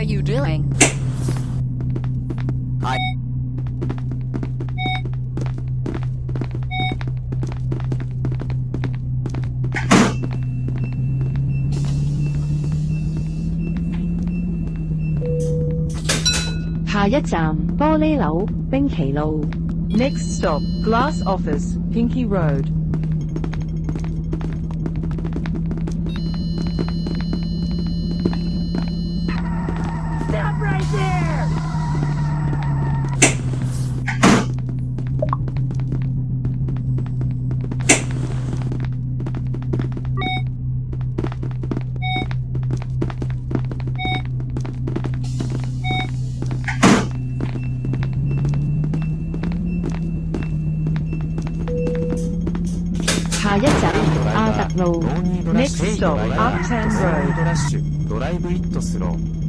you doing? Hi.下一站玻璃樓冰淇路 Next stop, Glass Office, Pinky Road. Stop right there!下一站亞特路 Next stop, Uptown Road. ラッシュドライブイットスロー。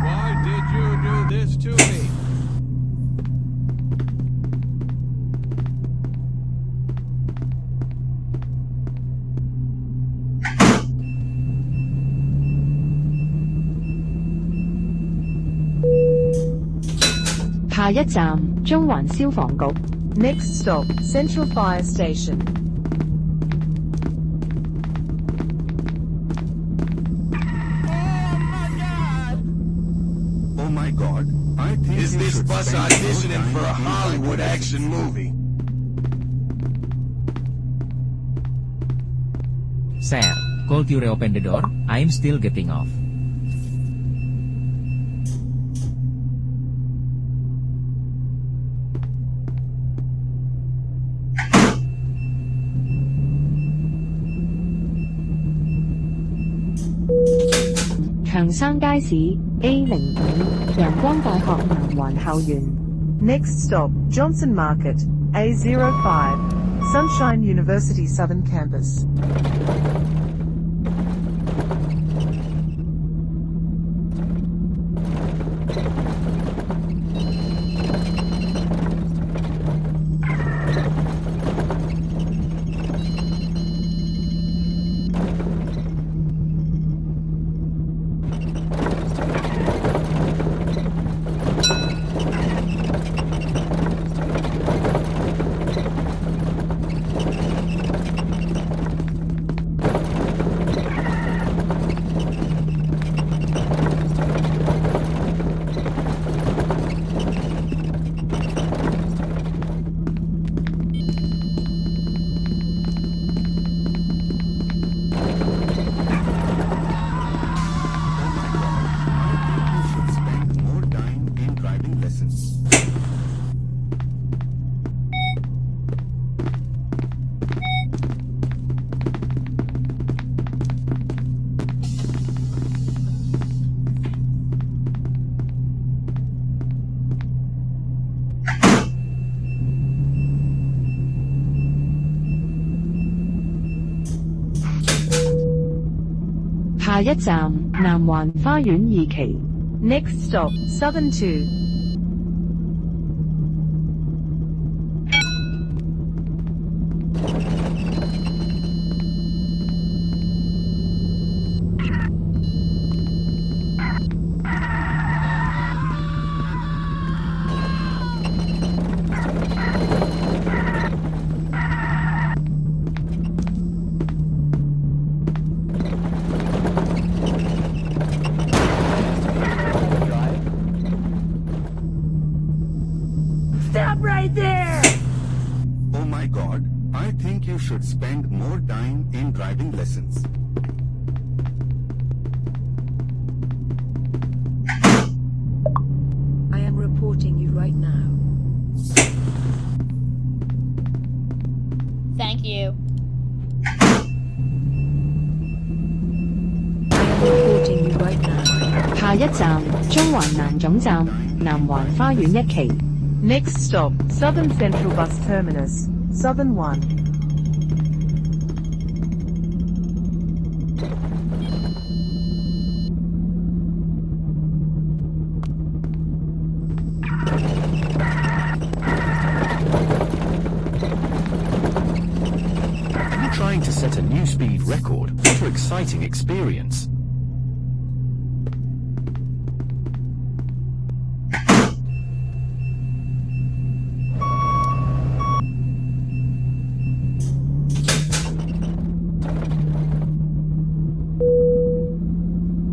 Why did you do this to me?「下一站中環消防局 Next stop, Central Fire Station. Oh my God! I think Is you this should bus spend more auditioning time for a in Hollywood driving action movie? Sir, could you reopen the door? I'm still getting off.「長生街市 A05 陽光大學南環校園 Next stop, Johnson Market, A05, Sunshine University Southern Campus. «下一站南環花園二期 Next stop, Southern 2. Stop right there! Oh my God! I think you should spend more time in driving lessons. I am reporting you right now. Thank you. I am reporting you right now. 下下一站中環南總站南環花園一期。 Next stop, Southern Central Bus Terminus, Southern 1. ？You're trying to set a new speed record. What an exciting experience.「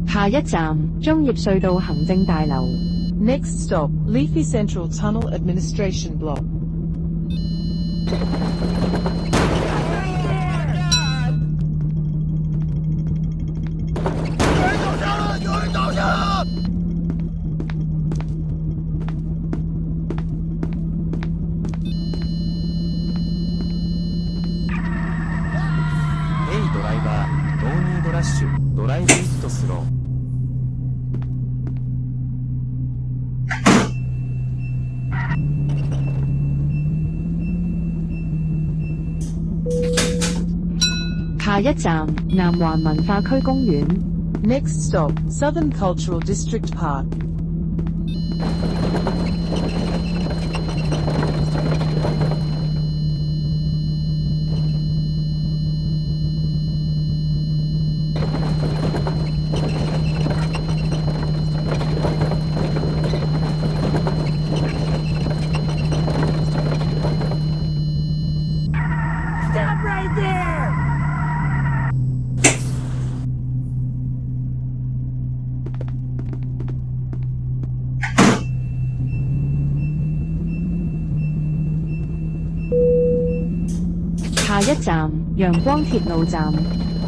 下一站中業隧道行政大樓。 Next stop, Leafy Central Tunnel Administration Block. Hey ドライバー、ノーニードラッシュ、ドライブイットスロー。下一站南環文化區公園。 Next stop, Southern Cultural District Park. Stop right there!「下一站陽光鐵路站。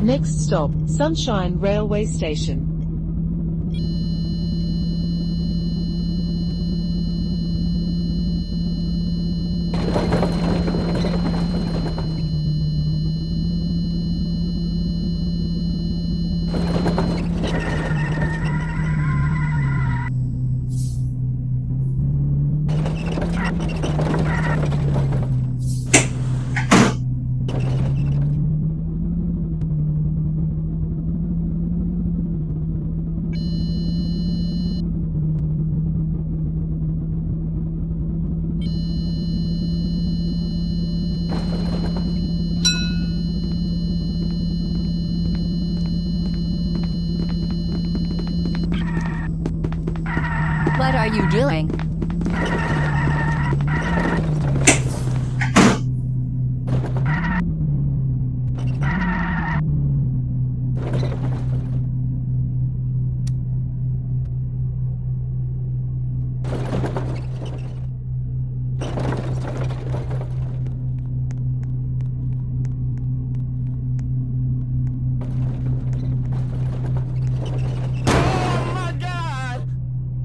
Next stop, Sunshine Railway Station. What are you doing?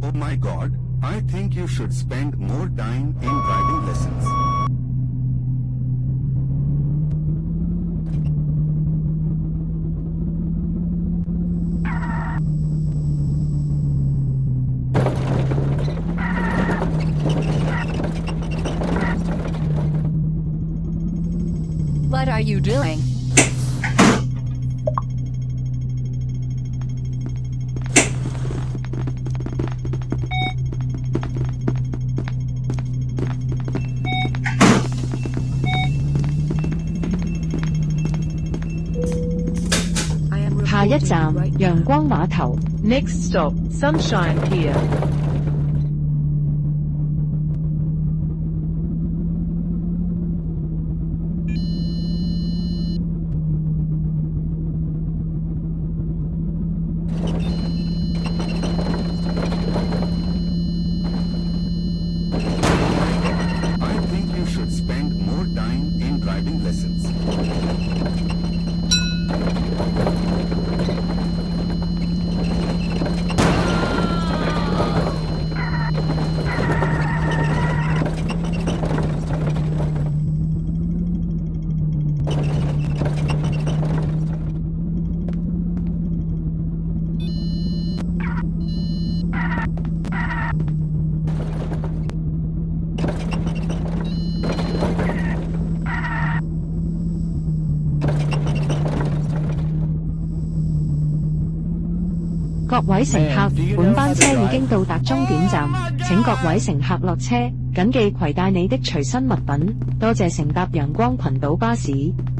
Oh my God, I think you should spend more time in driving lessons. What are you doing? I am 下一 reporting 站 you right 陽 now. 光碼頭。 Next stop, Sunshine Pier. I think you should spend more time in driving lessons. 各位乘客，本班車已經到達終點站，請各位乘客落車，謹記攜帶你的隨身物品。多謝乘搭陽光群島巴士。